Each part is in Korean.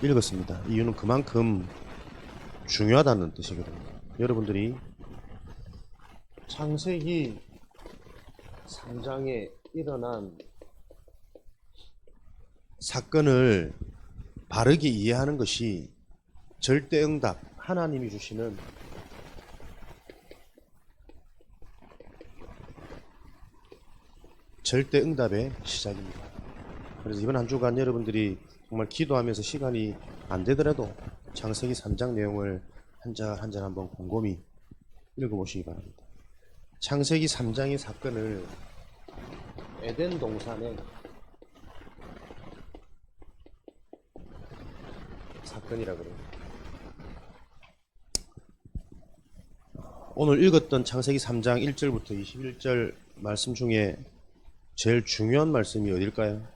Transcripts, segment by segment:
읽었습니다. 이유는 그만큼 중요하다는 뜻이거든요. 여러분들이 창세기 3장에 일어난 사건을 바르게 이해하는 것이 절대응답, 하나님이 주시는 절대응답의 시작입니다. 그래서 이번 한 주간 여러분들이 정말 기도하면서 시간이 안 되더라도 창세기 3장 내용을 한 절 한 절 한번 곰곰이 읽어보시기 바랍니다. 창세기 3장의 사건을 에덴 동산의 사건이라 그래요. 오늘 읽었던 창세기 3장 1절부터 21절 말씀 중에 제일 중요한 말씀이 어딜까요?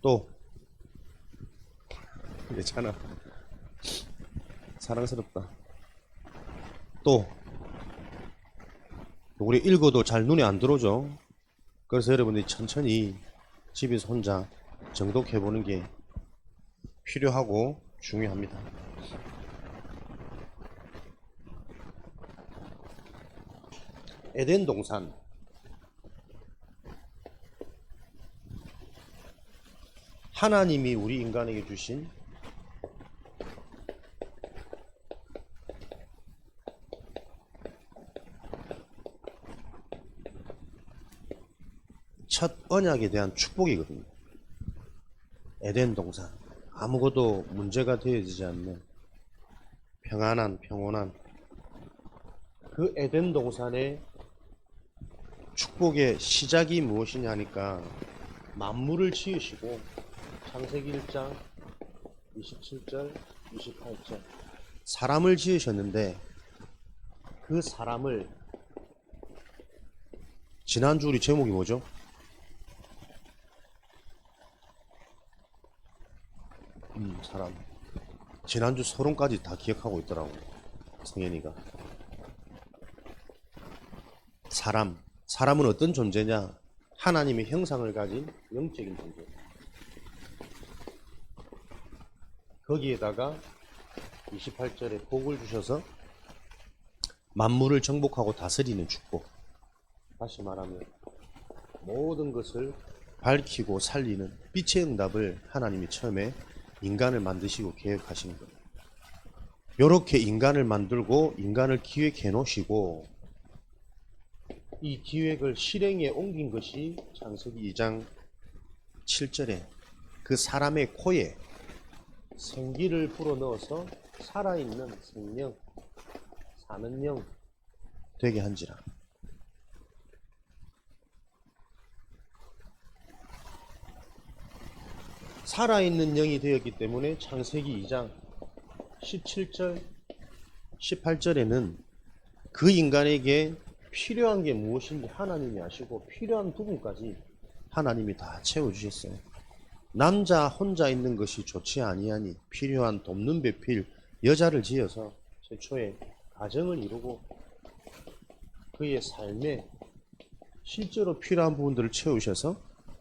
또 괜찮아, 사랑스럽다. 또 우리 읽어도 잘 눈에 안 들어오죠. 그래서 여러분들이 천천히 집에서 혼자 정독해 보는 게 필요하고 중요합니다. 에덴 동산, 하나님이 우리 인간에게 주신 첫 언약에 대한 축복이거든요. 에덴 동산, 아무것도 문제가 되어지지 않는 평안한, 평온한 그 에덴 동산의 축복의 시작이 무엇이냐 하니까 만물을 지으시고 창세기 1장 27절 28절 사람을 지으셨는데, 그 사람을 지난주 우리 제목이 뭐죠? 사람. 지난주 서론까지 다 기억하고 있더라고 성현이가. 사람은 어떤 존재냐? 하나님의 형상을 가진 영적인 존재. 거기에다가 28절에 복을 주셔서 만물을 정복하고 다스리는 축복. 다시 말하면 모든 것을 밝히고 살리는 빛의 응답을 하나님이 처음에 인간을 만드시고 계획하신 거예요. 이렇게 인간을 만들고 인간을 기획해 놓으시고 이 기획을 실행에 옮긴 것이 창세기 2장 7절에 그 사람의 코에 생기를 불어넣어서 살아있는 생명, 사는 영 되게 한지라. 살아있는 영이 되었기 때문에 창세기 2장 17절 18절에는 그 인간에게 필요한 게 무엇인지 하나님이 아시고 필요한 부분까지 하나님이 다 채워주셨어요. 남자 혼자 있는 것이 좋지 아니하니 필요한 돕는 배필 여자를 지어서 최초의 가정을 이루고 그의 삶에 실제로 필요한 부분들을 채우셔서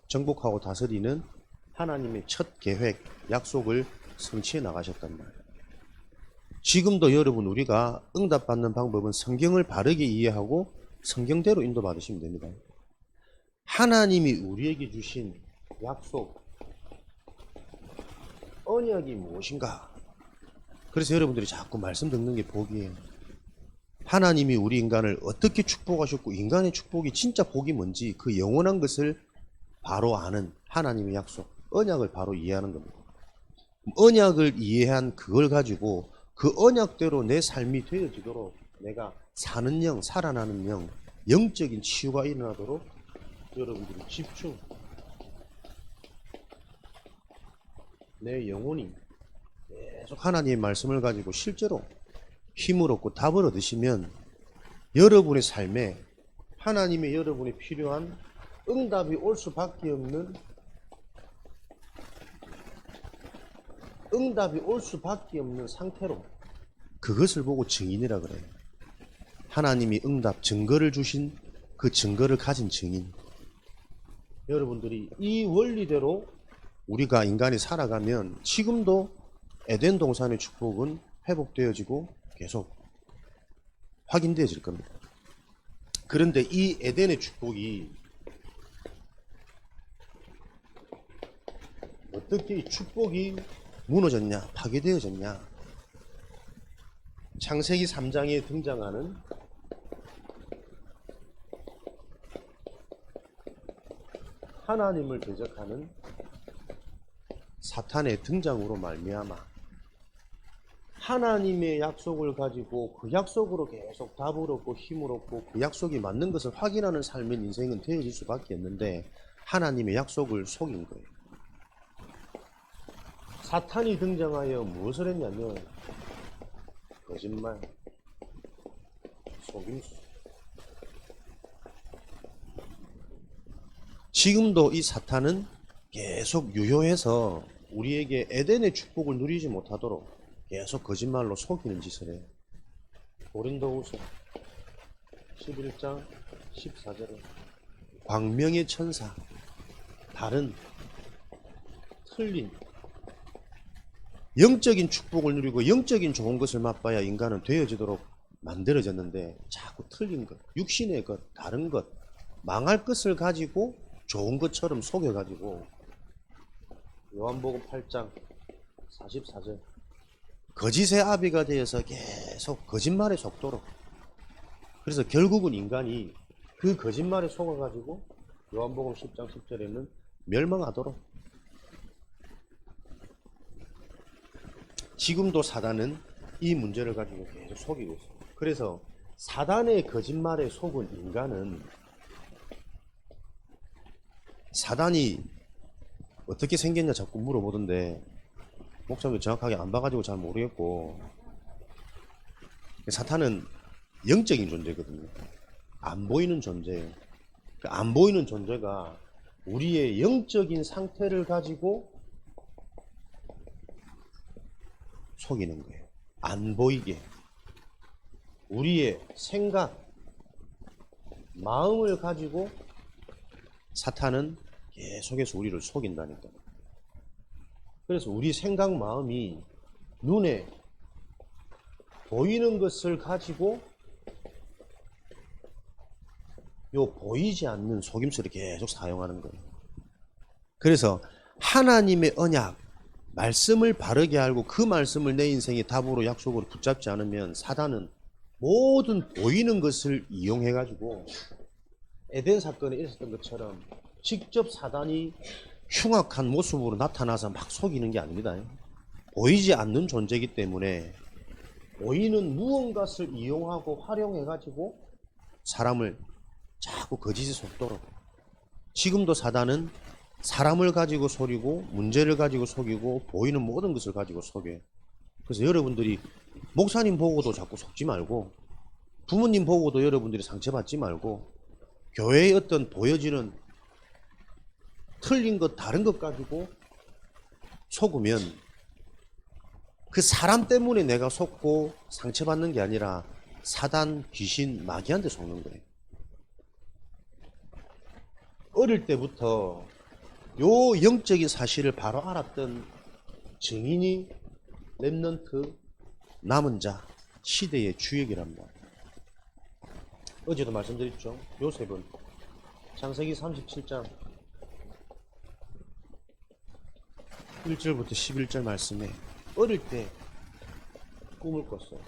정복하고 다스리는 하나님의 첫 계획, 약속을 성취해 나가셨단 말이에요. 지금도 여러분, 우리가 응답받는 방법은 성경을 바르게 이해하고 성경대로 인도받으시면 됩니다. 하나님이 우리에게 주신 약속, 언약이 무엇인가? 그래서 여러분들이 자꾸 말씀 듣는 게 복이에요. 하나님이 우리 인간을 어떻게 축복하셨고 인간의 축복이 진짜 복이 뭔지 그 영원한 것을 바로 아는 하나님의 약속, 언약을 바로 이해하는 겁니다. 언약을 이해한 그걸 가지고 그 언약대로 내 삶이 되어지도록 내가 사는 영, 살아나는 영, 영적인 치유가 일어나도록 여러분들이 집중, 내 영혼이 계속 하나님의 말씀을 가지고 실제로 힘을 얻고 답을 얻으시면 여러분의 삶에 하나님의 여러분이 필요한 응답이 올 수밖에 없는, 상태로 그것을 보고 증인이라 그래요. 하나님이 응답 증거를 주신 그 증거를 가진 증인. 여러분들이 이 원리대로 우리가 인간이 살아가면 지금도 에덴 동산의 축복은 회복되어지고 계속 확인되어질 겁니다. 그런데 이 에덴의 축복이 어떻게 이 축복이 무너졌냐, 파괴되어졌냐? 창세기 3장에 등장하는 하나님을 대적하는 사탄의 등장으로 말미암아 하나님의 약속을 가지고 그 약속으로 계속 답을 얻고 힘을 얻고 그 약속이 맞는 것을 확인하는 삶의 인생은 되어질 수밖에 없는데 하나님의 약속을 속인 거예요. 사탄이 등장하여 무엇을 했냐면 거짓말, 속임수. 지금도 이 사탄은 계속 유효해서 우리에게 에덴의 축복을 누리지 못하도록 계속 거짓말로 속이는 짓을 해요. 고린도후서 11장 14절에 광명의 천사, 다른 틀린 영적인 축복을 누리고 영적인 좋은 것을 맛봐야 인간은 되어지도록 만들어졌는데 자꾸 틀린 것, 육신의 것, 다른 것, 망할 것을 가지고 좋은 것처럼 속여가지고 요한복음 8장 44절 거짓의 아비가 되어서 계속 거짓말에 속도록, 그래서 결국은 인간이 그 거짓말에 속아가지고 요한복음 10장 10절에는 멸망하도록. 지금도 사단은 이 문제를 가지고 계속 속이고 있어요. 그래서 사단의 거짓말에 속은 인간은 사단이 어떻게 생겼냐 자꾸 물어보던데 목사님 정확하게 안 봐가지고 잘 모르겠고, 사탄은 영적인 존재거든요. 안 보이는 존재예요. 안 보이는 존재가 우리의 영적인 상태를 가지고 속이는 거예요. 안 보이게 우리의 생각, 마음을 가지고 사탄은 계속해서 우리를 속인다니까. 그래서 우리 생각, 마음이 눈에 보이는 것을 가지고 요 보이지 않는 속임수를 계속 사용하는 거예요. 그래서 하나님의 언약, 말씀을 바르게 알고 그 말씀을 내 인생의 답으로 약속으로 붙잡지 않으면 사단은 모든 보이는 것을 이용해 가지고 에덴 사건에 있었던 것처럼 직접 사단이 흉악한 모습으로 나타나서 막 속이는 게 아닙니다. 보이지 않는 존재이기 때문에 보이는 무언가를 이용하고 활용해 가지고 사람을 자꾸 거짓에 속도록. 지금도 사단은 사람을 가지고 속이고 문제를 가지고 속이고 보이는 모든 것을 가지고 속여요. 그래서 여러분들이 목사님 보고도 자꾸 속지 말고, 부모님 보고도 여러분들이 상처받지 말고, 교회의 어떤 보여지는 틀린 것, 다른 것 가지고 속으면 그 사람 때문에 내가 속고 상처받는 게 아니라 사단, 귀신, 마귀한테 속는 거예요. 어릴 때부터 요 영적인 사실을 바로 알았던 증인이 렘넌트, 남은 자, 시대의 주역이랍니다. 어제도 말씀드렸죠. 요셉은 창세기 37장 1절부터 11절 말씀에 어릴 때 꿈을 꿨어요.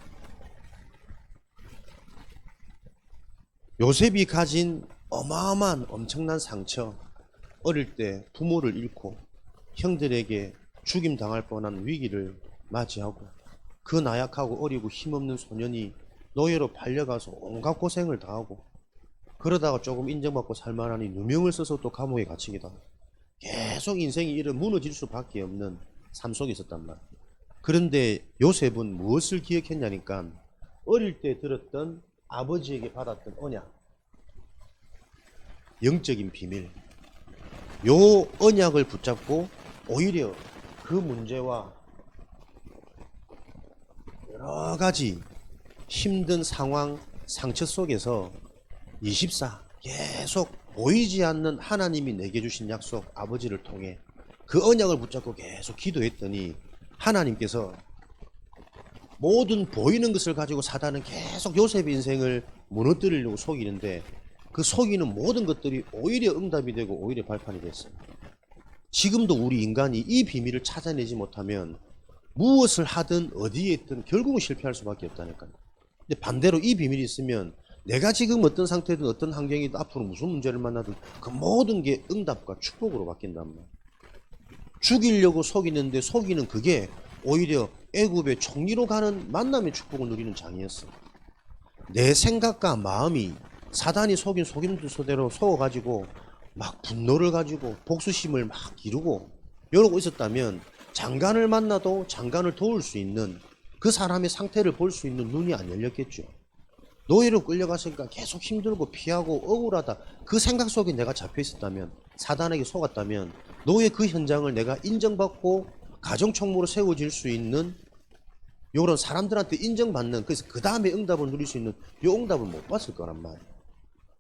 요셉이 가진 어마어마한 엄청난 상처, 어릴 때 부모를 잃고 형들에게 죽임 당할 뻔한 위기를 맞이하고 그 나약하고 어리고 힘없는 소년이 노예로 팔려가서 온갖 고생을 당하고 그러다가 조금 인정받고 살만하니 누명을 써서 또 감옥에 갇히기도 하고 계속 인생이 이런 무너질 수밖에 없는 삶 속에 있었단 말이에요. 그런데 요셉은 무엇을 기억했냐니까 어릴 때 들었던 아버지에게 받았던 언약, 영적인 비밀, 요 언약을 붙잡고 오히려 그 문제와 여러 가지 힘든 상황, 상처 속에서 24 계속 보이지 않는 하나님이 내게 주신 약속 아버지를 통해 그 언약을 붙잡고 계속 기도했더니 하나님께서 모든 보이는 것을 가지고 사단은 계속 요셉의 인생을 무너뜨리려고 속이는데 그 속이는 모든 것들이 오히려 응답이 되고 오히려 발판이 됐어요. 지금도 우리 인간이 이 비밀을 찾아내지 못하면 무엇을 하든 어디에 있든 결국은 실패할 수밖에 없다니까요. 근데 반대로 이 비밀이 있으면 내가 지금 어떤 상태든 어떤 환경이든 앞으로 무슨 문제를 만나든 그 모든 게 응답과 축복으로 바뀐단 말이에요. 죽이려고 속이는데 속이는 그게 오히려 애굽의 총리로 가는 만남의 축복을 누리는 장이었어. 내 생각과 마음이 사단이 속인 속임수대로 속아가지고 막 분노를 가지고 복수심을 막 기르고 이러고 있었다면 장관을 만나도 장관을 도울 수 있는 그 사람의 상태를 볼 수 있는 눈이 안 열렸겠죠. 노예로 끌려갔으니까 계속 힘들고 피하고 억울하다. 그 생각 속에 내가 잡혀 있었다면, 사단에게 속았다면 노예 그 현장을 내가 인정받고 가정총무로 세워질 수 있는 요런 사람들한테 인정받는, 그래서 그 다음에 응답을 누릴 수 있는 요 응답을 못 봤을 거란 말이에요.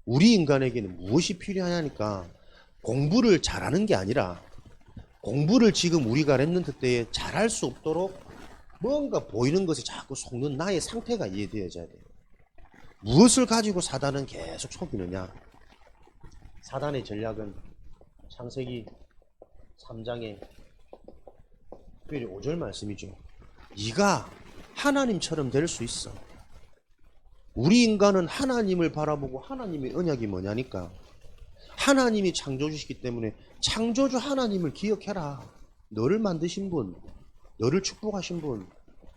우리 인간에게는 무엇이 필요하냐니까 공부를 잘하는 게 아니라 공부를 지금 우리가 랩런트 때에 잘할 수 없도록 뭔가 보이는 것에 자꾸 속는 나의 상태가 이해되어져야 돼요. 무엇을 가지고 사단은 계속 속이느냐? 사단의 전략은 창세기 3장의 특별히 5절 말씀이죠. 네가 하나님처럼 될 수 있어. 우리 인간은 하나님을 바라보고 하나님의 언약이 뭐냐니까 하나님이 창조주시기 때문에 창조주 하나님을 기억해라. 너를 만드신 분, 너를 축복하신 분.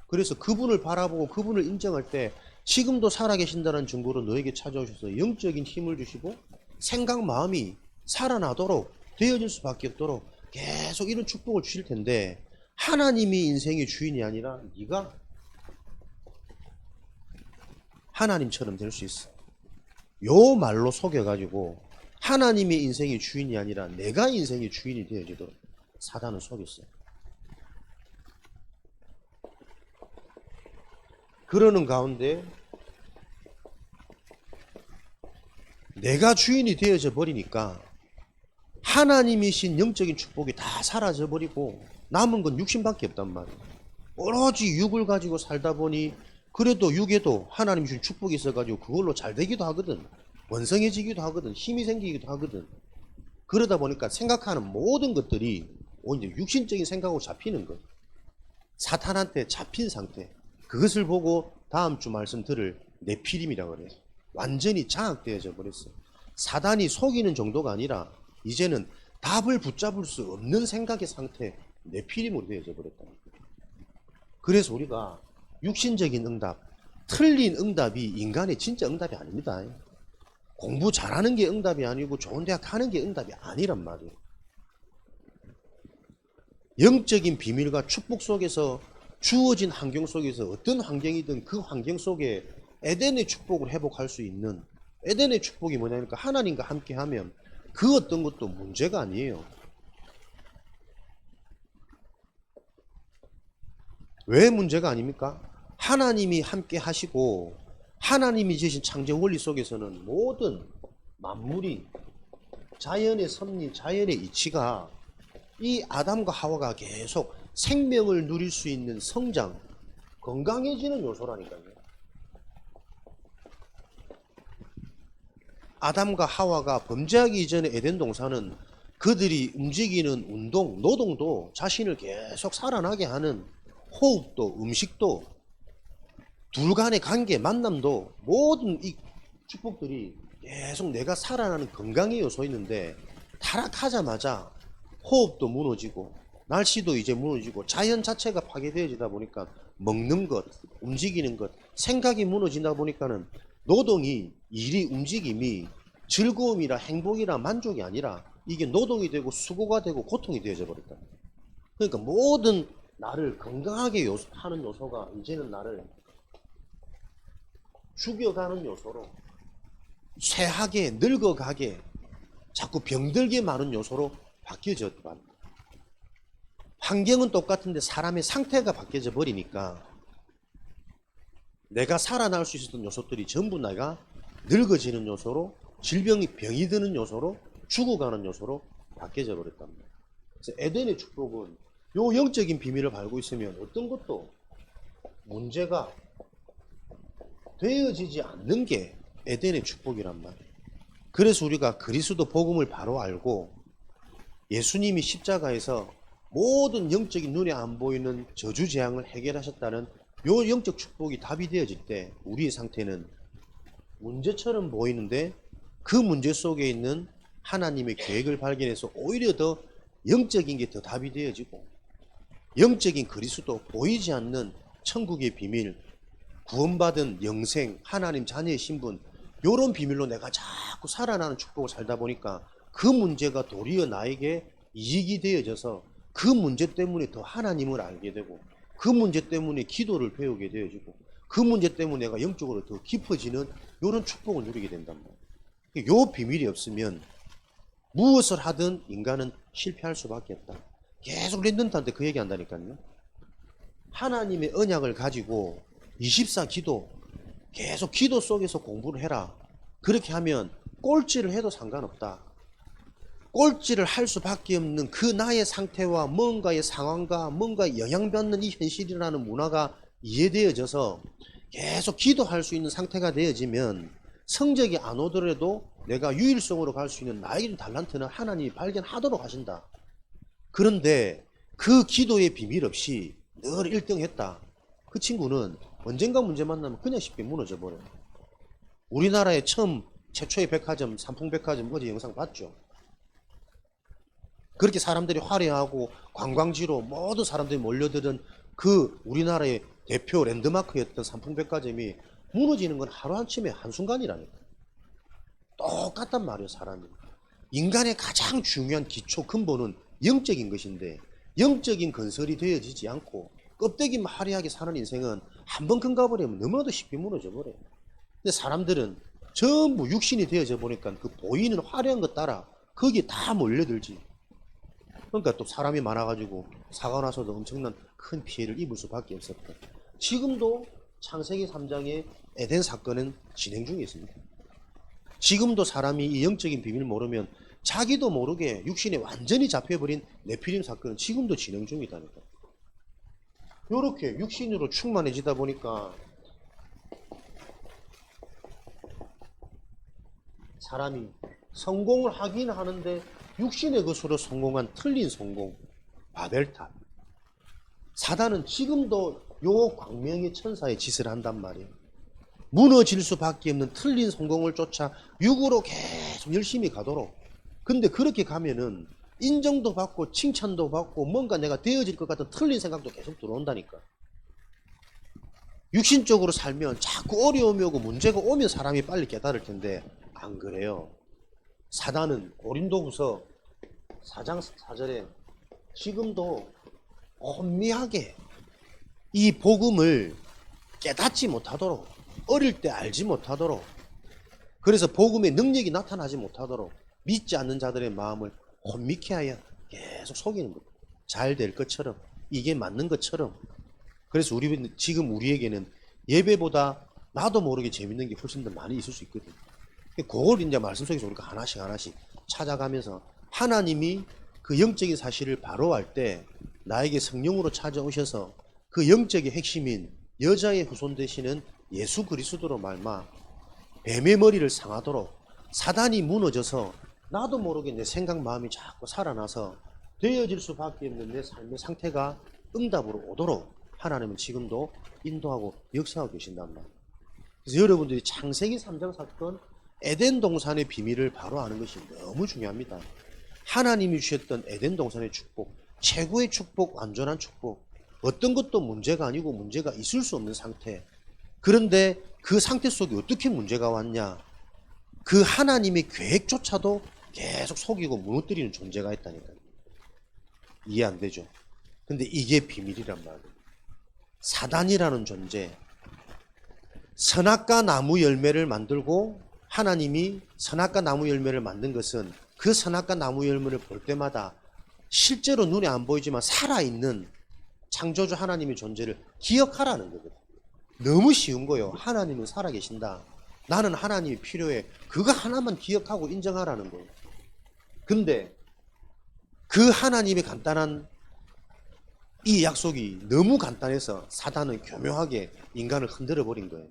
그래서 그분을 바라보고 그분을 인정할 때 지금도 살아계신다는 증거로 너에게 찾아오셔서 영적인 힘을 주시고 생각 마음이 살아나도록 되어질 수밖에 없도록 계속 이런 축복을 주실 텐데 하나님이 인생의 주인이 아니라 네가 하나님처럼 될 수 있어. 요 말로 속여가지고 하나님의 인생의 주인이 아니라 내가 인생의 주인이 되어지도록 사단은 속였어요. 그러는 가운데 내가 주인이 되어져 버리니까 하나님이신 영적인 축복이 다 사라져 버리고 남은 건 육신밖에 없단 말이에요. 오로지 육을 가지고 살다 보니 그래도 육에도 하나님 주신 축복이 있어가지고 그걸로 잘 되기도 하거든. 원성해지기도 하거든. 힘이 생기기도 하거든. 그러다 보니까 생각하는 모든 것들이 오히려 육신적인 생각으로 잡히는 것. 사탄한테 잡힌 상태. 그것을 보고 다음 주 말씀 들을 네피림이라고 그래요. 완전히 장악되어져 버렸어요. 사단이 속이는 정도가 아니라 이제는 답을 붙잡을 수 없는 생각의 상태, 네피림으로 되어져 버렸다. 그래서 우리가 육신적인 응답, 틀린 응답이 인간의 진짜 응답이 아닙니다. 공부 잘하는 게 응답이 아니고 좋은 대학 가는 게 응답이 아니란 말이에요. 영적인 비밀과 축복 속에서 주어진 환경 속에서 어떤 환경이든 그 환경 속에 에덴의 축복을 회복할 수 있는, 에덴의 축복이 뭐냐니까 하나님과 함께하면 그 어떤 것도 문제가 아니에요. 왜 문제가 아닙니까? 하나님이 함께 하시고 하나님이 지으신 창조 원리 속에서는 모든 만물이 자연의 섭리, 자연의 이치가 이 아담과 하와가 계속 생명을 누릴 수 있는 성장, 건강해지는 요소라니까요. 아담과 하와가 범죄하기 이전에 에덴 동산은 그들이 움직이는 운동, 노동도 자신을 계속 살아나게 하는 호흡도, 음식도, 둘 간의 관계, 만남도 모든 이 축복들이 계속 내가 살아나는 건강의 요소였는데 타락하자마자 호흡도 무너지고 날씨도 이제 무너지고 자연 자체가 파괴되어지다 보니까 먹는 것, 움직이는 것, 생각이 무너지다 보니까는 노동이, 일이, 움직임이 즐거움이라 행복이라 만족이 아니라 이게 노동이 되고 수고가 되고 고통이 되어져 버렸다. 그러니까 모든 나를 건강하게 하는 요소가 이제는 나를 죽여가는 요소로, 쇠하게 늙어가게 자꾸 병들게 많은 요소로 바뀌어졌다. 환경은 똑같은데 사람의 상태가 바뀌어져 버리니까 내가 살아날 수 있었던 요소들이 전부 내가 늙어지는 요소로 병이 드는 요소로, 죽어가는 요소로 바뀌어져 버렸단 말이에요. 그래서 에덴의 축복은 요 영적인 비밀을 알고 있으면 어떤 것도 문제가 되어지지 않는 게 에덴의 축복이란 말이에요. 그래서 우리가 그리스도 복음을 바로 알고 예수님이 십자가에서 모든 영적인 눈에 안 보이는 저주재앙을 해결하셨다는 요 영적 축복이 답이 되어질 때 우리의 상태는 문제처럼 보이는데 그 문제 속에 있는 하나님의 계획을 발견해서 오히려 더 영적인 게 더 답이 되어지고 영적인 그리스도, 보이지 않는 천국의 비밀, 구원받은 영생, 하나님 자녀의 신분, 요런 비밀로 내가 자꾸 살아나는 축복을 살다 보니까 그 문제가 도리어 나에게 이익이 되어져서 그 문제 때문에 더 하나님을 알게 되고 그 문제 때문에 기도를 배우게 되어지고 그 문제 때문에 내가 영적으로 더 깊어지는 요런 축복을 누리게 된단 말이에요. 요 비밀이 없으면 무엇을 하든 인간은 실패할 수밖에 없다. 계속 랜던트한테 그 얘기 한다니까요. 하나님의 언약을 가지고 24 기도, 계속 기도 속에서 공부를 해라. 그렇게 하면 꼴찌를 해도 상관없다. 꼴찌를 할 수밖에 없는 그 나의 상태와 뭔가의 상황과 뭔가 영향받는 이 현실이라는 문화가 이해되어져서 계속 기도할 수 있는 상태가 되어지면 성적이 안 오더라도 내가 유일성으로 갈 수 있는 나에게 달란트는 하나님이 발견하도록 하신다. 그런데 그 기도의 비밀 없이 늘 1등 했다. 그 친구는 언젠가 문제 만나면 그냥 쉽게 무너져 버려요. 우리나라의 최초의 백화점, 삼풍백화점 어제 영상 봤죠? 그렇게 사람들이 화려하고 관광지로 모든 사람들이 몰려드는 그 우리나라의 대표 랜드마크였던 삼풍백화점이 무너지는 건 하루아침에 한순간이라니까. 똑같단 말이에요, 사람이. 인간의 가장 중요한 기초 근본은 영적인 것인데 영적인 건설이 되어지지 않고 껍데기만 화려하게 사는 인생은 한번 큰가버리면 너무나도 쉽게 무너져 버려요. 근데 사람들은 전부 육신이 되어져 보니까 그 보이는 화려한 것 따라 거기에 다 몰려들지. 그러니까 또 사람이 많아가지고 사고 나서도 엄청난 큰 피해를 입을 수밖에 없었다. 지금도 창세기 3장의 에덴 사건은 진행 중에 있습니다. 지금도 사람이 이 영적인 비밀을 모르면 자기도 모르게 육신에 완전히 잡혀버린 네피림 사건은 지금도 진행 중이다니까. 이렇게 육신으로 충만해지다 보니까 사람이 성공을 하긴 하는데 육신의 것으로 성공한 틀린 성공, 바벨탑. 사단은 지금도 요 광명의 천사의 짓을 한단 말이에요. 무너질 수밖에 없는 틀린 성공을 쫓아 육으로 계속 열심히 가도록. 근데 그렇게 가면은 인정도 받고 칭찬도 받고 뭔가 내가 되어질 것 같은 틀린 생각도 계속 들어온다니까. 육신적으로 살면 자꾸 어려움이 오고 문제가 오면 사람이 빨리 깨달을 텐데 안 그래요. 사단은 고린도후서 4장 4절에 지금도 혼미하게 이 복음을 깨닫지 못하도록, 어릴 때 알지 못하도록, 그래서 복음의 능력이 나타나지 못하도록 믿지 않는 자들의 마음을 혼미케 하여 계속 속이는 거예요. 잘 될 것처럼, 이게 맞는 것처럼. 그래서 지금 우리에게는 예배보다 나도 모르게 재밌는 게 훨씬 더 많이 있을 수 있거든요. 그걸 이제 말씀 속에서 우리가 하나씩 찾아가면서 하나님이 그 영적인 사실을 바로 알 때 나에게 성령으로 찾아오셔서 그 영적인 핵심인 여자의 후손 되시는 예수 그리스도로 말마 뱀의 머리를 상하도록 사단이 무너져서 나도 모르게 내 생각 마음이 자꾸 살아나서 되어질 수밖에 없는 내 삶의 상태가 응답으로 오도록 하나님은 지금도 인도하고 역사하고 계신단 말이에요. 그래서 여러분들이 창세기 3장 사건 에덴 동산의 비밀을 바로 아는 것이 너무 중요합니다. 하나님이 주셨던 에덴 동산의 축복, 최고의 축복, 완전한 축복, 어떤 것도 문제가 아니고 문제가 있을 수 없는 상태. 그런데 그 상태 속에 어떻게 문제가 왔냐? 그 하나님의 계획조차도 계속 속이고 무너뜨리는 존재가 있다니까요. 이해 안 되죠? 근데 이게 비밀이란 말이에요. 사단이라는 존재, 선악과 나무 열매를 만들고 하나님이 선악과 나무 열매를 만든 것은 그 선악과 나무 열매를 볼 때마다 실제로 눈에 안 보이지만 살아있는 창조주 하나님의 존재를 기억하라는 거거든요. 너무 쉬운 거예요. 하나님은 살아계신다. 나는 하나님이 필요해. 그거 하나만 기억하고 인정하라는 거예요. 근데 그 하나님의 간단한 이 약속이 너무 간단해서 사단은 교묘하게 인간을 흔들어 버린 거예요.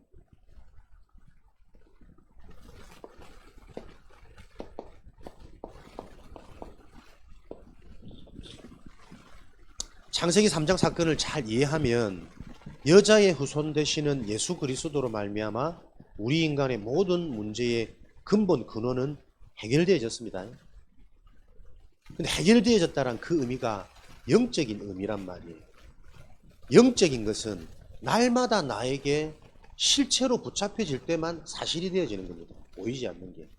창세기 3장 사건을 잘 이해하면 여자의 후손 되시는 예수 그리스도로 말미암아 우리 인간의 모든 문제의 근본 근원은 해결되어졌습니다. 근데 해결되어졌다는 그 의미가 영적인 의미란 말이에요. 영적인 것은 날마다 나에게 실체로 붙잡혀질 때만 사실이 되어지는 겁니다. 보이지 않는 게.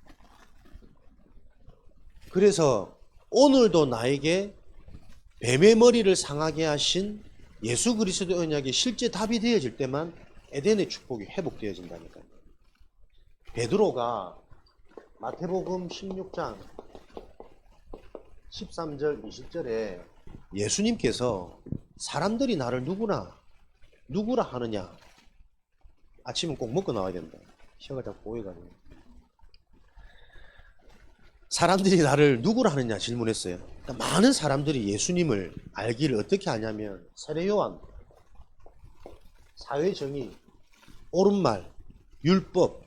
그래서 오늘도 나에게 뱀의 머리를 상하게 하신 예수 그리스도의 언약이 실제 답이 되어질 때만 에덴의 축복이 회복되어진다니까요. 베드로가 마태복음 16장 13절 20절에 예수님께서 사람들이 나를 누구라 하느냐. 아침은 꼭 먹고 나와야 된다. 혀가 자꾸 보여가지고. 사람들이 나를 누구라 하느냐 질문했어요. 그러니까 많은 사람들이 예수님을 알기를 어떻게 하냐면 세례요한, 사회정의, 옳은말, 율법,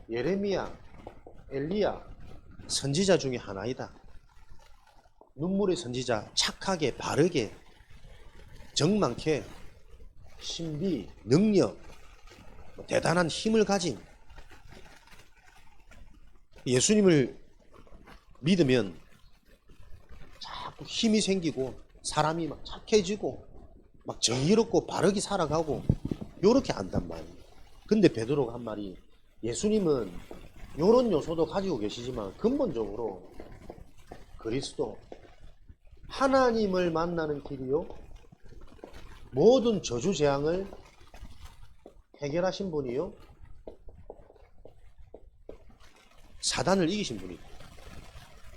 예레미야, 엘리야, 선지자 중에 하나이다. 눈물의 선지자, 착하게, 바르게, 정 많게, 신비, 능력, 대단한 힘을 가진 예수님을 믿으면 자꾸 힘이 생기고 사람이 막 착해지고 막 정의롭고 바르게 살아가고 요렇게 안단 말이에요. 근데 베드로가 한 말이 예수님은 요런 요소도 가지고 계시지만 근본적으로 그리스도 하나님을 만나는 길이요 모든 저주 재앙을 해결하신 분이요 사단을 이기신 분이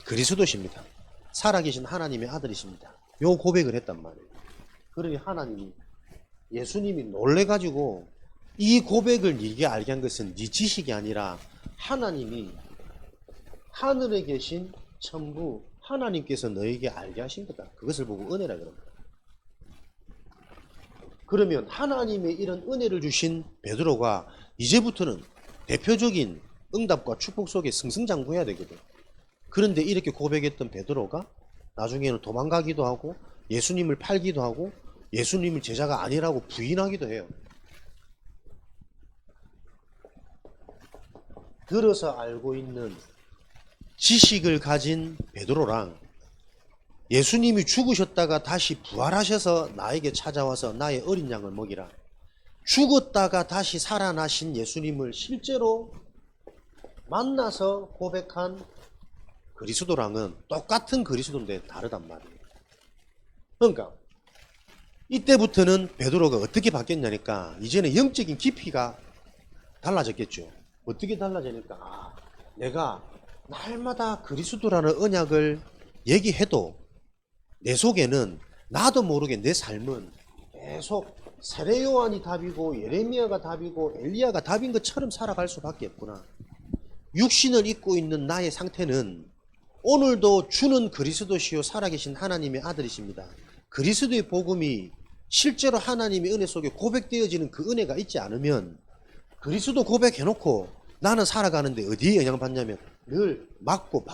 그리스도십니다. 살아계신 하나님의 아들이십니다. 요 고백을 했단 말이에요. 그러니 하나님이 예수님이 놀래가지고 이 고백을 네게 알게 한 것은 네 지식이 아니라 하나님이 하늘에 계신 천부 하나님께서 너에게 알게 하신 거다. 그것을 보고 은혜라 그럽니다. 그러면 하나님의 이런 은혜를 주신 베드로가 이제부터는 대표적인 응답과 축복 속에 승승장구해야 되거든. 그런데 이렇게 고백했던 베드로가 나중에는 도망가기도 하고 예수님을 팔기도 하고 예수님을 제자가 아니라고 부인하기도 해요. 들어서 알고 있는 지식을 가진 베드로랑 예수님이 죽으셨다가 다시 부활하셔서 나에게 찾아와서 나의 어린 양을 먹이라. 죽었다가 다시 살아나신 예수님을 실제로 만나서 고백한 그리스도랑은 똑같은 그리스도인데 다르단 말이에요. 그러니까 이때부터는 베드로가 어떻게 바뀌었냐니까 이제는 영적인 깊이가 달라졌겠죠. 어떻게 달라지니까 내가 날마다 그리스도라는 언약을 얘기해도 내 속에는 나도 모르게 내 삶은 계속 세례 요한이 답이고 예레미야가 답이고 엘리야가 답인 것처럼 살아갈 수밖에 없구나. 육신을 입고 있는 나의 상태는 오늘도 주는 그리스도시요 살아계신 하나님의 아들이십니다. 그리스도의 복음이 실제로 하나님의 은혜 속에 고백되어지는 그 은혜가 있지 않으면 그리스도 고백해놓고 나는 살아가는데 어디에 영향받냐면 늘 맞고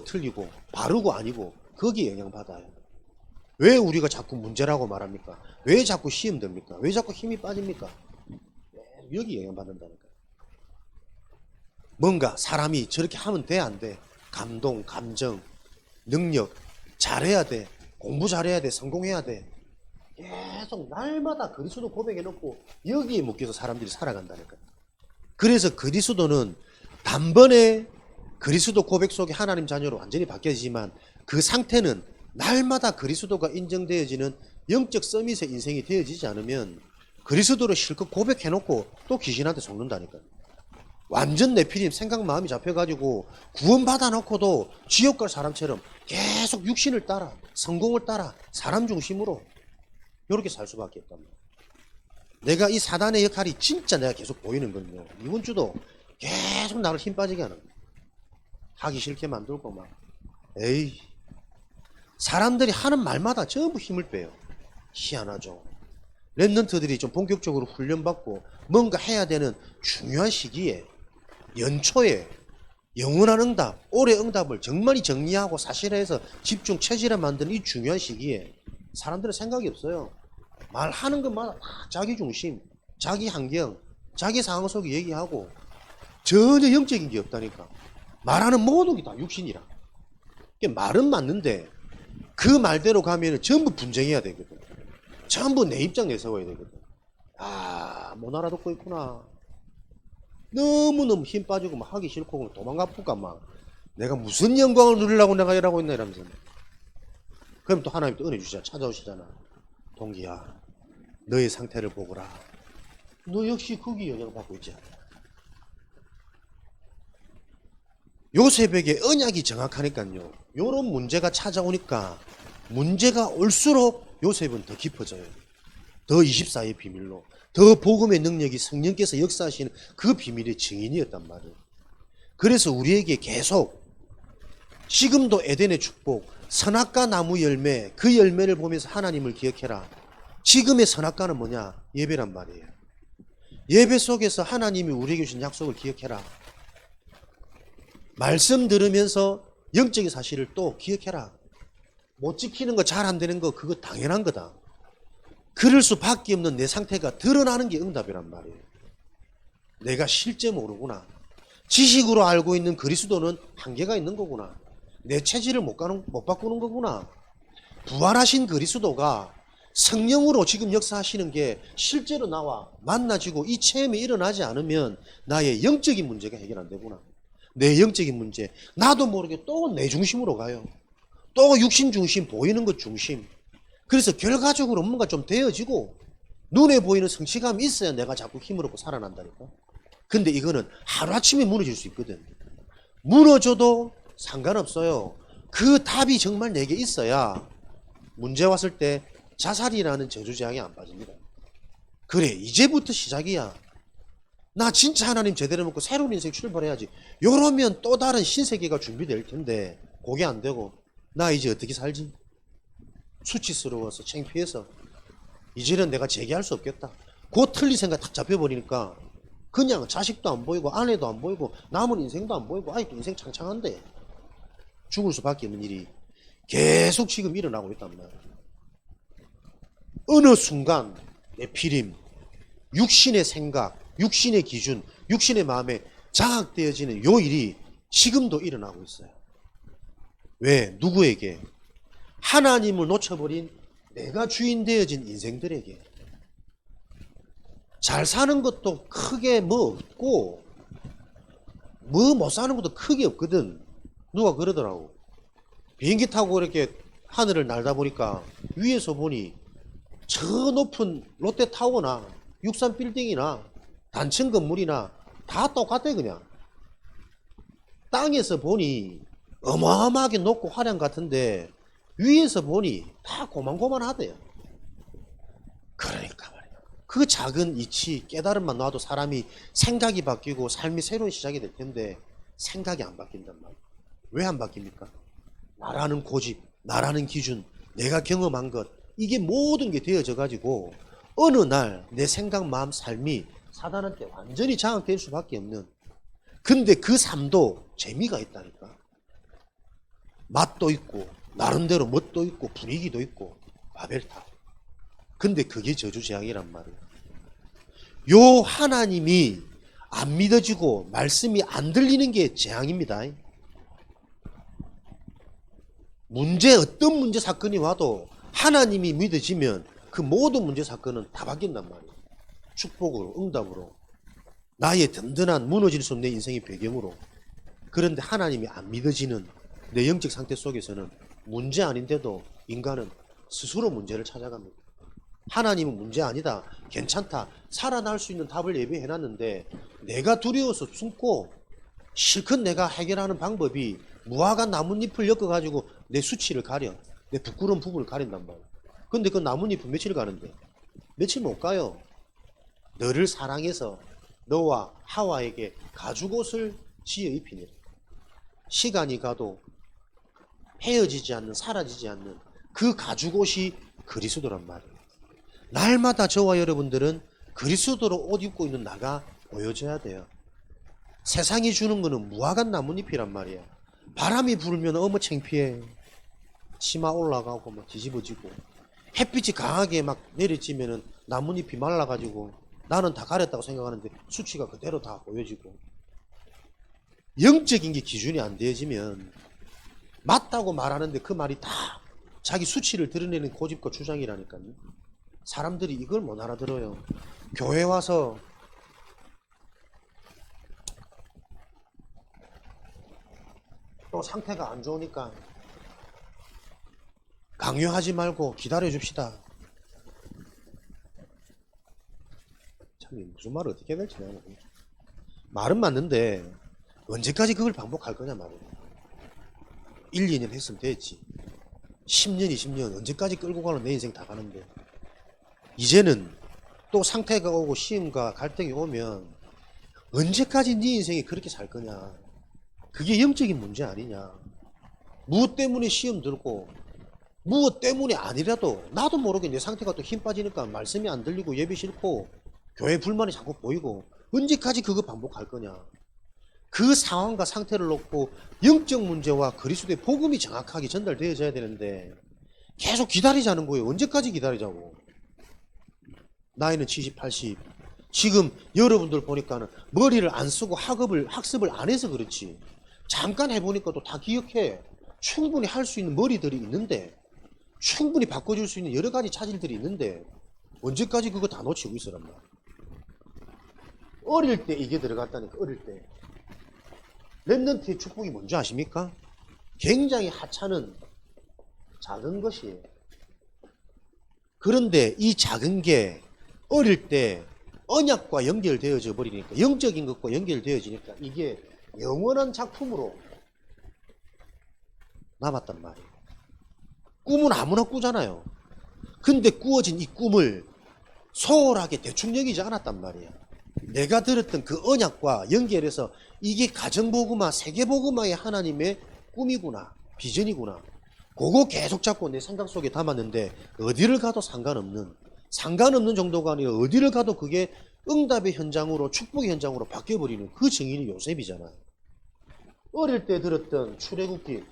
틀리고 바르고 아니고 거기에 영향받아요. 왜 우리가 자꾸 문제라고 말합니까? 왜 자꾸 시험 듭니까? 왜 자꾸 힘이 빠집니까? 여기 영향받는다니까. 뭔가 사람이 저렇게 하면 돼, 안 돼? 감동, 감정, 능력, 잘해야 돼. 공부 잘해야 돼. 성공해야 돼. 계속 날마다 그리스도 고백해놓고 여기에 묶여서 사람들이 살아간다니까요. 그래서 그리스도는 단번에 그리스도 고백 속에 하나님 자녀로 완전히 바뀌어지지만 그 상태는 날마다 그리스도가 인정되어지는 영적 서밋의 인생이 되어지지 않으면 그리스도를 실컷 고백해놓고 또 귀신한테 속는다니까요. 완전 내피림 생각 마음이 잡혀가지고 구원받아 놓고도 지옥 갈 사람처럼 계속 육신을 따라 성공을 따라 사람 중심으로 이렇게 살 수밖에 없단 말이에요. 내가 이 사단의 역할이 진짜 내가 계속 보이는 건요. 이번 주도 계속 나를 힘 빠지게 하는 거야. 하기 싫게 만들고 막. 에이. 사람들이 하는 말마다 전부 힘을 빼요. 희한하죠. 랩런트들이 좀 본격적으로 훈련받고 뭔가 해야 되는 중요한 시기에, 연초에 영원한 응답, 올해 응답을 정말 정리하고 사실화해서 집중 체질을 만드는 이 중요한 시기에 사람들은 생각이 없어요. 말하는 것마다 다 자기 중심, 자기 환경, 자기 상황 속에 얘기하고 전혀 영적인 게 없다니까. 말하는 모든 게 다 육신이라. 말은 맞는데 그 말대로 가면 전부 분쟁해야 되거든. 전부 내 입장 내세워야 되거든. 아, 못 알아듣고 있구나. 너무너무 힘 빠지고 막 하기 싫고 도망가 볼까 막. 내가 무슨 영광을 누리려고 내가 이러고 있나 이러면서. 그럼 또 하나님 또 은혜 주시잖아. 찾아오시잖아. 동기야, 너의 상태를 보거라. 너 역시 거기 영향 받고 있지 않냐. 요셉에게 언약이 정확하니까요. 요런 문제가 찾아오니까 문제가 올수록 요셉은 더 깊어져요. 더 24의 비밀로, 더 복음의 능력이 성령께서 역사하시는 그 비밀의 증인이었단 말이에요. 그래서 우리에게 계속 지금도 에덴의 축복, 선악과 나무 열매, 그 열매를 보면서 하나님을 기억해라. 지금의 선악과는 뭐냐? 예배란 말이에요. 예배 속에서 하나님이 우리에게 주신 약속을 기억해라. 말씀 들으면서 영적인 사실을 또 기억해라. 못 지키는 거, 잘 안 되는 거, 그거 당연한 거다. 그럴 수밖에 없는 내 상태가 드러나는 게 응답이란 말이에요. 내가 실제 모르구나. 지식으로 알고 있는 그리스도는 한계가 있는 거구나. 내 체질을 못 바꾸는 거구나. 부활하신 그리스도가 성령으로 지금 역사하시는 게 실제로 나와 만나지고 이 체험이 일어나지 않으면 나의 영적인 문제가 해결 안 되구나. 내 영적인 문제, 나도 모르게 또 내 중심으로 가요. 또 육신 중심, 보이는 것 중심. 그래서 결과적으로 뭔가 좀 되어지고 눈에 보이는 성취감이 있어야 내가 자꾸 힘을 얻고 살아난다니까. 근데 이거는 하루아침에 무너질 수 있거든. 무너져도 상관없어요. 그 답이 정말 내게 있어야 문제 왔을 때 자살이라는 저주재앙에 안 빠집니다. 그래, 이제부터 시작이야. 나 진짜 하나님 제대로 믿고 새로운 인생 출발해야지. 요러면 또 다른 신세계가 준비될 텐데 그게 안 되고 나 이제 어떻게 살지? 수치스러워서 창피해서 이제는 내가 재기할 수 없겠다. 그 틀린 생각 딱 잡혀버리니까 그냥 자식도 안 보이고 아내도 안 보이고 남은 인생도 안 보이고 아직도 인생 창창한데 죽을 수밖에 없는 일이 계속 지금 일어나고 있단 말이야. 어느 순간 내 피림, 육신의 생각, 육신의 기준, 육신의 마음에 장악되어지는 요 일이 지금도 일어나고 있어요. 왜? 누구에게? 하나님을 놓쳐버린 내가 주인 되어진 인생들에게. 잘 사는 것도 크게 뭐 없고 뭐 못 사는 것도 크게 없거든. 누가 그러더라고. 비행기 타고 이렇게 하늘을 날다 보니까 위에서 보니 저 높은 롯데타워나 63빌딩이나 단층 건물이나 다 똑같아 그냥. 땅에서 보니 어마어마하게 높고 화려한 같은데 위에서 보니 다 고만고만하대요. 그러니까 말이야. 그 작은 이치 깨달음만 놔도 사람이 생각이 바뀌고 삶이 새로운 시작이 될 텐데 생각이 안 바뀐단 말이야. 왜 안 바뀝니까? 나라는 고집, 나라는 기준, 내가 경험한 것, 이게 모든 게 되어져 가지고 어느 날 내 생각, 마음, 삶이 사단한테 완전히 장악될 수밖에 없는. 근데 그 삶도 재미가 있다니까. 맛도 있고 나름대로 멋도 있고 분위기도 있고 바벨탑. 근데 그게 저주재앙이란 말이에요. 요 하나님이 안 믿어지고 말씀이 안 들리는 게 재앙입니다. 어떤 문제 사건이 와도 하나님이 믿어지면 그 모든 문제 사건은 다 바뀐단 말이에요. 축복으로, 응답으로, 나의 든든한 무너질 수 없는 내 인생의 배경으로. 그런데 하나님이 안 믿어지는 내 영적 상태 속에서는 문제 아닌데도 인간은 스스로 문제를 찾아갑니다. 하나님은 문제 아니다, 괜찮다, 살아날 수 있는 답을 예비해놨는데 내가 두려워서 숨고 실컷 내가 해결하는 방법이 무화과 나뭇잎을 엮어가지고 내 수치를 가려, 내 부끄러운 부분을 가린단 말이야. 근데 그 나뭇잎은 며칠 가는데? 며칠 못 가요. 너를 사랑해서 너와 하와에게 가죽옷을 지어 입히니라. 시간이 가도 헤어지지 않는, 사라지지 않는 그 가죽옷이 그리스도란 말이에요. 날마다 저와 여러분들은 그리스도로 옷 입고 있는 나가 보여져야 돼요. 세상이 주는 거는 무화과 나뭇잎이란 말이야. 바람이 불면 어머 창피해. 치마 올라가고 막 뒤집어지고, 햇빛이 강하게 막 내리쬐면은 나뭇잎이 말라가지고 나는 다 가렸다고 생각하는데 수치가 그대로 다 보여지고, 영적인 게 기준이 안 되어지면 맞다고 말하는데 그 말이 다 자기 수치를 드러내는 고집과 주장이라니까요. 사람들이 이걸 못 알아들어요. 교회 와서 또 상태가 안 좋으니까 강요하지 말고 기다려 줍시다. 참 무슨 말을 어떻게 해야 될지 모르겠어요. 말은 맞는데 언제까지 그걸 반복할 거냐 말이에요. 1, 2년 했으면 됐지. 10년, 20년 언제까지 끌고 가는 내 인생 다 가는데, 이제는 또 상태가 오고 시험과 갈등이 오면 언제까지 네 인생이 그렇게 살 거냐. 그게 영적인 문제 아니냐. 무엇 때문에 시험 들고 무엇 때문에 아니라도 나도 모르게 내 상태가 또 힘 빠지니까 말씀이 안 들리고 예배 싫고 교회 불만이 자꾸 보이고, 언제까지 그거 반복할 거냐. 그 상황과 상태를 놓고 영적 문제와 그리스도의 복음이 정확하게 전달되어져야 되는데 계속 기다리자는 거예요. 언제까지 기다리자고. 나이는 70, 80. 지금 여러분들 보니까는 머리를 안 쓰고 학습을 안 해서 그렇지, 잠깐 해보니까 또 다 기억해. 충분히 할 수 있는 머리들이 있는데, 충분히 바꿔줄 수 있는 여러 가지 차질들이 있는데 언제까지 그거 다 놓치고 있으란 말이야. 어릴 때 이게 들어갔다니까. 어릴 때 렘넌트의 축복이 뭔지 아십니까? 굉장히 하찮은 작은 것이에요. 그런데 이 작은 게 어릴 때 언약과 연결되어져 버리니까, 영적인 것과 연결되어지니까 이게 영원한 작품으로 남았단 말이에요. 꿈은 아무나 꾸잖아요. 근데 꾸어진 이 꿈을 소홀하게 대충 여기지 않았단 말이야. 내가 들었던 그 언약과 연결해서 이게 가정복음화, 세계복음화의 하나님의 꿈이구나, 비전이구나, 그거 계속 잡고 내 생각 속에 담았는데 어디를 가도 상관없는 정도가 아니라 어디를 가도 그게 응답의 현장으로, 축복의 현장으로 바뀌어버리는 그 증인이 요셉이잖아요. 어릴 때 들었던 출애굽기,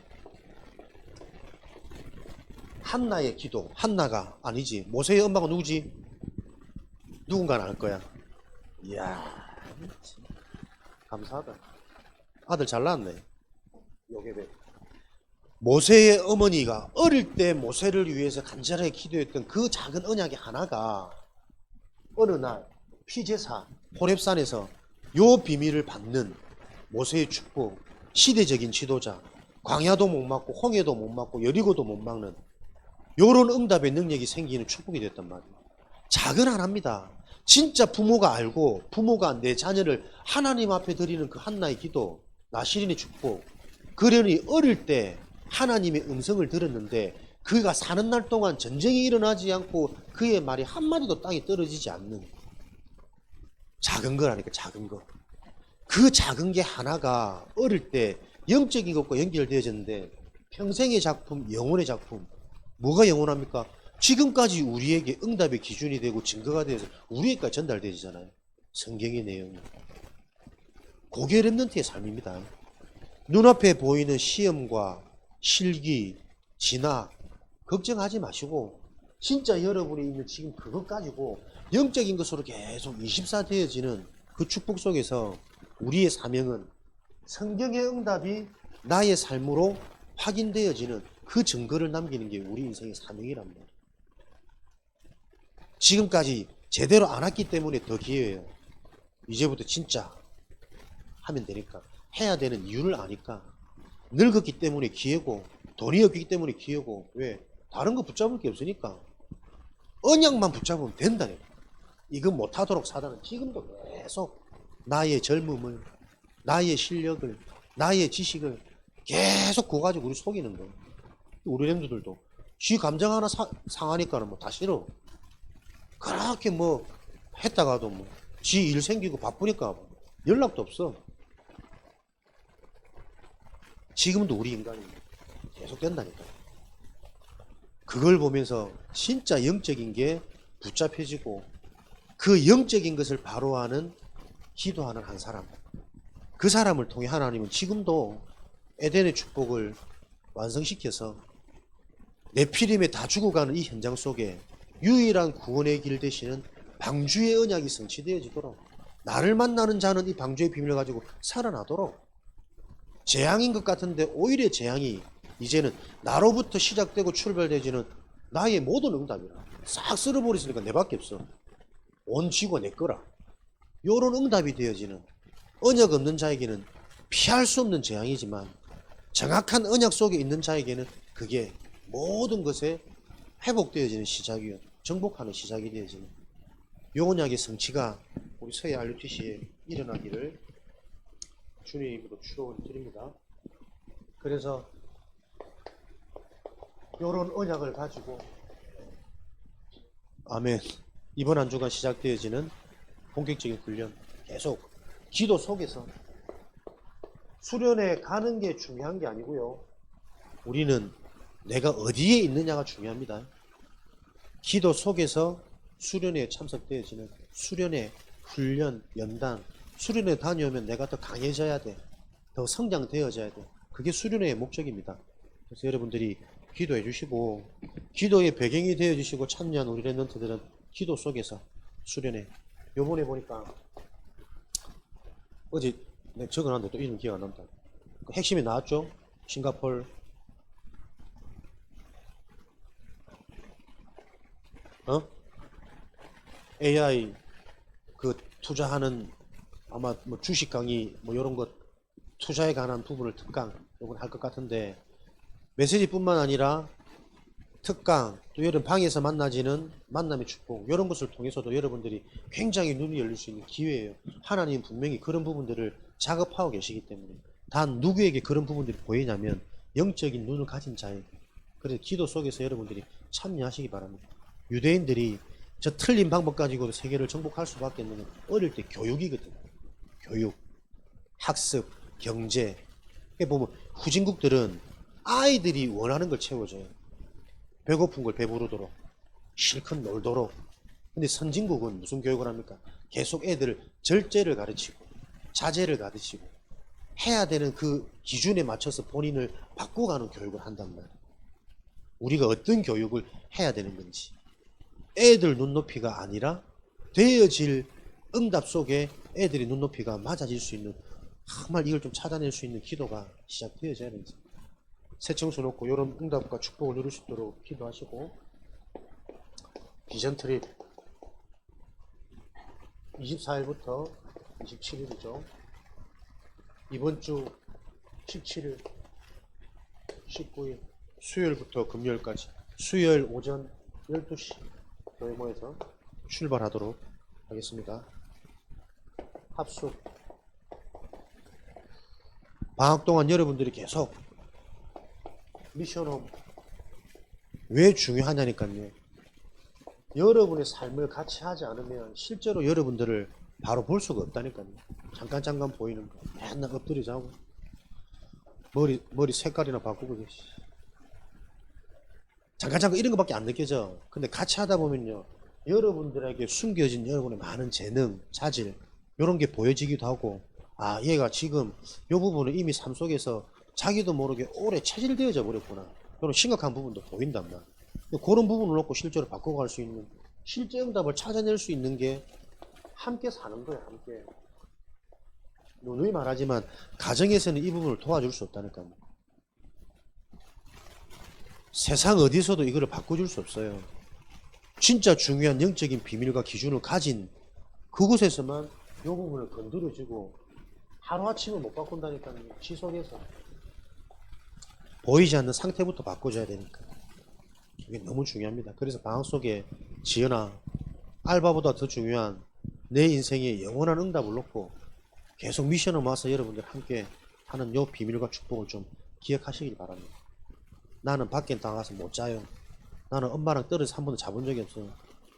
한나의 기도, 한나가 아니지, 모세의 엄마가 누구지? 누군가는 알 거야. 이야, 감사하다. 아들 잘 낳았네. 요괴배. 모세의 어머니가 어릴 때 모세를 위해서 간절하게 기도했던 그 작은 언약의 하나가 어느 날 피제사 호렙산에서 요 비밀을 받는 모세의 축복, 시대적인 지도자, 광야도 못 막고 홍해도 못 막고 여리고도 못 막는 요런 응답의 능력이 생기는 축복이 됐단 말이에요. 작은 하나입니다. 진짜 부모가 알고 부모가 내 자녀를 하나님 앞에 드리는 그 한나의 기도, 나시린의 축복. 그러니 어릴 때 하나님의 음성을 들었는데 그가 사는 날 동안 전쟁이 일어나지 않고 그의 말이 한마디도 땅에 떨어지지 않는 작은 거라니까. 작은 거. 그 작은 게 하나가 어릴 때 영적인 것과 연결되어졌는데 평생의 작품, 영혼의 작품. 뭐가 영원합니까? 지금까지 우리에게 응답의 기준이 되고 증거가 되어서 우리에게까지 전달되잖아요. 성경의 내용이. 그게 렘넌트의 삶입니다. 눈앞에 보이는 시험과 실기, 진학 걱정하지 마시고 진짜 여러분이 있는 지금 그것 가지고 영적인 것으로 계속 24 되어지는 그 축복 속에서 우리의 사명은 성경의 응답이 나의 삶으로 확인되어지는 그 증거를 남기는 게 우리 인생의 사명이란 말이에요. 지금까지 제대로 안 했기 때문에 더 기회예요. 이제부터 진짜 하면 되니까. 해야 되는 이유를 아니까. 늙었기 때문에 기회고, 돈이 없기 때문에 기회고. 왜? 다른 거 붙잡을 게 없으니까. 언약만 붙잡으면 된다니까. 이거 못하도록 사단은 지금도 계속 나의 젊음을, 나의 실력을, 나의 지식을 계속 그거 가지고 우리 속이는 거예요. 우리 렘들도 지 감정 하나 상하니까는 뭐 다 싫어. 그렇게 뭐 했다가도 뭐 지 일 생기고 바쁘니까 뭐 연락도 없어. 지금도 우리 인간이 계속 된다니까. 그걸 보면서 진짜 영적인 게 붙잡혀지고 그 영적인 것을 바로하는 기도하는 한 사람, 그 사람을 통해 하나님은 지금도 에덴의 축복을 완성시켜서 네피림에 다 죽어가는 이 현장 속에 유일한 구원의 길 되시는 방주의 언약이 성취되어지도록, 나를 만나는 자는 이 방주의 비밀을 가지고 살아나도록, 재앙인 것 같은데 오히려 재앙이 이제는 나로부터 시작되고 출발되지는 나의 모든 응답이라 싹 쓸어버리니까 내밖에 없어. 온 지구가 내 거라. 요런 응답이 되어지는, 언약 없는 자에게는 피할 수 없는 재앙이지만 정확한 언약 속에 있는 자에게는 그게 모든 것에 회복되어지는 시작이요, 정복하는 시작이 되어지는 요 언약의 성취가 우리 서해 RUTC에 일어나기를 주님으로 축원을 드립니다. 그래서 요런 언약을 가지고 아멘, 이번 한 주간 시작되어지는 본격적인 훈련, 계속 기도 속에서 수련회 가는 게 중요한 게 아니고요, 우리는 내가 어디에 있느냐가 중요합니다. 기도 속에서 수련회에 참석되어지는 수련회, 훈련, 연단, 수련회 다녀오면 내가 더 강해져야 돼, 더 성장되어져야 돼. 그게 수련회의 목적입니다. 그래서 여러분들이 기도해 주시고, 기도의 배경이 되어 주시고 참여한 우리 랩런트들은 기도 속에서 수련회, 요번에 보니까 어제 내가 적어놨는데 또 이름 기억 안 난다. 그 핵심이 나왔죠? 싱가폴 AI 그 투자하는, 아마 뭐 주식 강의 뭐 이런 것, 투자에 관한 부분을 특강 요번 할 것 같은데, 메시지뿐만 아니라 특강, 또 여러분 방에서 만나지는 만남의 축복, 이런 것을 통해서도 여러분들이 굉장히 눈이 열릴 수 있는 기회예요. 하나님 분명히 그런 부분들을 작업하고 계시기 때문에, 단 누구에게 그런 부분들이 보이냐면 영적인 눈을 가진 자에게. 그래서 기도 속에서 여러분들이 참여하시기 바랍니다. 유대인들이 저 틀린 방법 가지고도 세계를 정복할 수밖에 없는 건 어릴 때 교육이거든요. 교육, 학습, 경제. 보면 후진국들은 아이들이 원하는 걸 채워줘요. 배고픈 걸 배부르도록, 실컷 놀도록. 근데 선진국은 무슨 교육을 합니까? 계속 애들을 절제를 가르치고 자제를 가르치고 해야 되는 그 기준에 맞춰서 본인을 바꿔가는 교육을 한단 말이에요. 우리가 어떤 교육을 해야 되는 건지, 애들 눈높이가 아니라 되어질 응답 속에 애들의 눈높이가 맞아질 수 있는, 정말 이걸 좀 찾아낼 수 있는 기도가 시작되어져야 되지. 새 청소 놓고 이런 응답과 축복을 누릴 수 있도록 기도하시고, 비전 트립 24일부터 27일이죠. 이번 주 17일, 19일, 수요일부터 금요일까지 수요일 오전 12시 교회 모여서 출발하도록 하겠습니다. 합숙. 방학 동안 여러분들이 계속 미션홈 왜 중요하냐니까요. 여러분의 삶을 같이 하지 않으면 실제로 여러분들을 바로 볼 수가 없다니까요. 잠깐 보이는 거 맨날 엎드려 자고 머리 색깔이나 바꾸고 계시. 잠깐 이런 거밖에 안 느껴져. 근데 같이 하다 보면요, 여러분들에게 숨겨진 여러분의 많은 재능, 자질, 이런 게 보여지기도 하고, 아, 얘가 지금 이 부분은 이미 삶 속에서 자기도 모르게 오래 체질되어져 버렸구나, 그런 심각한 부분도 보인단 말이야. 그런 부분을 놓고 실제로 바꿔갈 수 있는, 실제 응답을 찾아낼 수 있는 게 함께 사는 거예요. 함께. 누누이 말하지만 가정에서는 이 부분을 도와줄 수 없다니까요. 세상 어디서도 이거를 바꿔줄 수 없어요. 진짜 중요한 영적인 비밀과 기준을 가진 그곳에서만 이 부분을 건드려주고, 하루아침에 못 바꾼다니까요. 지속해서 보이지 않는 상태부터 바꿔줘야 되니까 이게 너무 중요합니다. 그래서 방학 속에 지연아, 알바보다 더 중요한 내 인생의 영원한 응답을 놓고 계속 미션을 모아서 여러분들 함께 하는 요 비밀과 축복을 좀 기억하시길 바랍니다. 나는 밖에 나가서 못 자요, 나는 엄마랑 떨어져서 한 번도 자본 적이 없어요,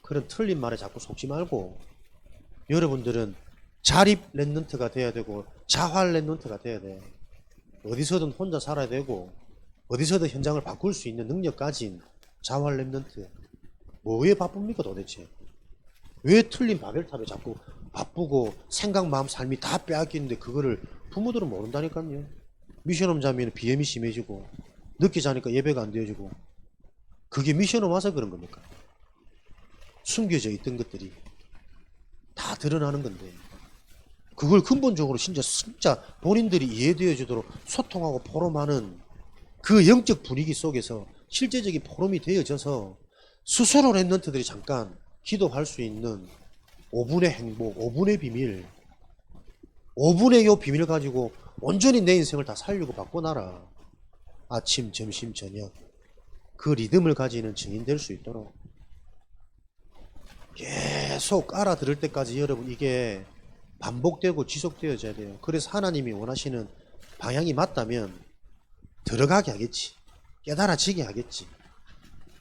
그런 틀린 말에 자꾸 속지 말고 여러분들은 자립 랩런트가 돼야 되고 자활 랩런트가 돼야 돼. 어디서든 혼자 살아야 되고 어디서든 현장을 바꿀 수 있는 능력 가진 자활 랩런트. 뭐에 바쁩니까 도대체? 왜 틀린 바벨탑에 자꾸 바쁘고 생각 마음 삶이 다 빼앗기는데 그거를 부모들은 모른다니까요. 미션홈 자면 비염이 심해지고 늦게 자니까 예배가 안 되어지고 그게 미션홈 와서 그런 겁니까? 숨겨져 있던 것들이 다 드러나는 건데 그걸 근본적으로 진짜 본인들이 이해되어지도록 소통하고 포럼하는 그 영적 분위기 속에서 실제적인 포럼이 되어져서 스스로 랩런트들이 잠깐 기도할 수 있는 5분의 행복, 5분의 비밀, 5분의 요 비밀을 가지고 온전히 내 인생을 다 살리고 바꿔놔라. 아침, 점심, 저녁 그 리듬을 가지는 증인 될 수 있도록 계속 알아들을 때까지 여러분 이게 반복되고 지속되어져야 돼요. 그래서 하나님이 원하시는 방향이 맞다면 들어가게 하겠지. 깨달아지게 하겠지.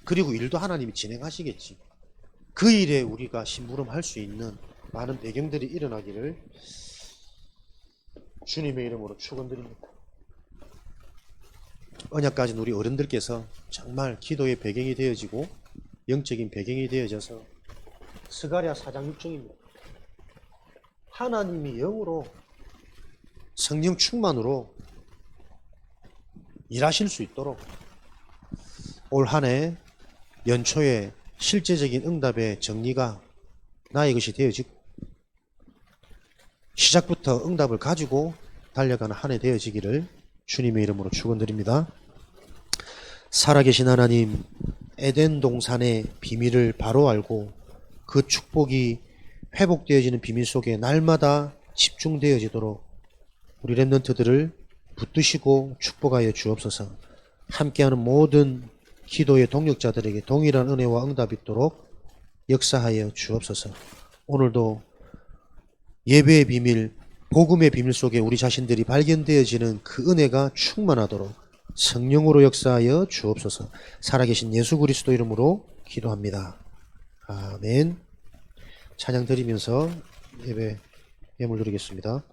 그리고 일도 하나님이 진행하시겠지. 그 일에 우리가 심부름할 수 있는 많은 배경들이 일어나기를 주님의 이름으로 축원드립니다. 언약 가진 우리 어른들께서 정말 기도의 배경이 되어지고 영적인 배경이 되어져서 스가랴 4장 6절입니다. 하나님이 영으로 성령 충만으로 일하실 수 있도록 올 한 해 연초에 실제적인 응답의 정리가 나의 것이 되어지고 시작부터 응답을 가지고 달려가는 한 해 되어지기를 주님의 이름으로 축원드립니다. 살아계신 하나님, 에덴 동산의 비밀을 바로 알고 그 축복이 회복되어지는 비밀 속에 날마다 집중되어지도록 우리 랩런트들을 붙드시고 축복하여 주옵소서. 함께하는 모든 기도의 동력자들에게 동일한 은혜와 응답이 있도록 역사하여 주옵소서. 오늘도 예배의 비밀, 복음의 비밀 속에 우리 자신들이 발견되어지는 그 은혜가 충만하도록 성령으로 역사하여 주옵소서. 살아계신 예수 그리스도 이름으로 기도합니다. 아멘. 찬양 드리면서 예배 예물 드리겠습니다.